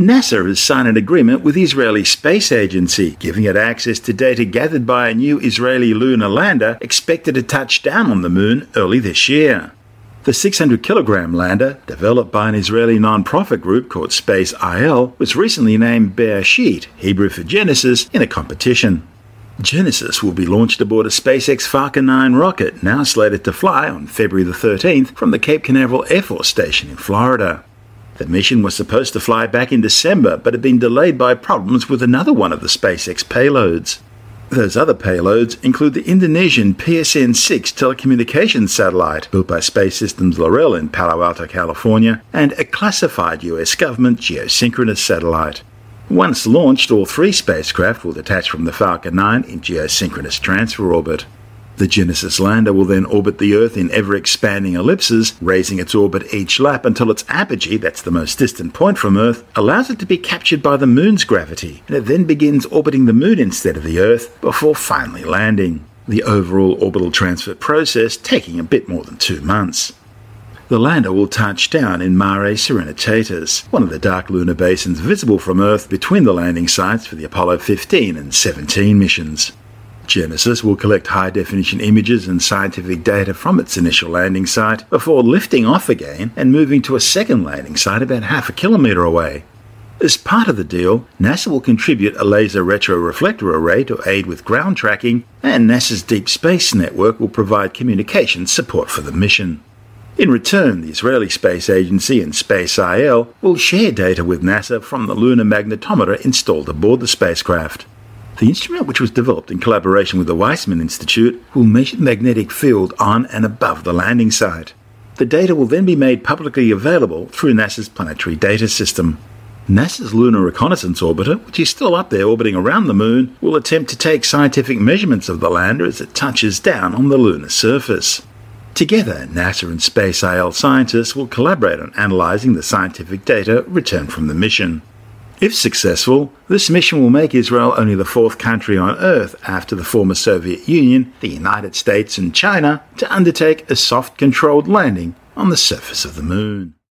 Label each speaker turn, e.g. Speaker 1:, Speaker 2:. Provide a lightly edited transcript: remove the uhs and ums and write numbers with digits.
Speaker 1: NASA has signed an agreement with the Israeli Space Agency, giving it access to data gathered by a new Israeli lunar lander expected to touch down on the moon early this year. The 600-kilogram lander, developed by an Israeli non-profit group called SpaceIL, was recently named Bereshit, Hebrew for Genesis, in a competition. Genesis will be launched aboard a SpaceX Falcon 9 rocket, now slated to fly on February the 13th from the Cape Canaveral Air Force Station in Florida. The mission was supposed to fly back in December, but had been delayed by problems with another one of the SpaceX payloads. Those other payloads include the Indonesian PSN-6 telecommunications satellite, built by Space Systems Loral in Palo Alto, California, and a classified US government geosynchronous satellite. Once launched, all three spacecraft will detach from the Falcon 9 in geosynchronous transfer orbit. The Genesis lander will then orbit the Earth in ever-expanding ellipses, raising its orbit each lap until its apogee, that's the most distant point from Earth, allows it to be captured by the Moon's gravity, and it then begins orbiting the Moon instead of the Earth before finally landing. The overall orbital transfer process taking a bit more than 2 months. The lander will touch down in Mare Serenitatis, one of the dark lunar basins visible from Earth between the landing sites for the Apollo 15 and 17 missions. Genesis will collect high-definition images and scientific data from its initial landing site before lifting off again and moving to a second landing site about half a kilometre away. As part of the deal, NASA will contribute a laser retroreflector array to aid with ground tracking, and NASA's Deep Space Network will provide communications support for the mission. In return, the Israeli Space Agency and SpaceIL will share data with NASA from the lunar magnetometer installed aboard the spacecraft. The instrument, which was developed in collaboration with the Weizmann Institute, will measure the magnetic field on and above the landing site. The data will then be made publicly available through NASA's Planetary Data System. NASA's Lunar Reconnaissance Orbiter, which is still up there orbiting around the Moon, will attempt to take scientific measurements of the lander as it touches down on the lunar surface. Together, NASA and SpaceIL scientists will collaborate on analysing the scientific data returned from the mission. If successful, this mission will make Israel only the fourth country on Earth after the former Soviet Union, the United States and China to undertake a soft-controlled landing on the surface of the Moon.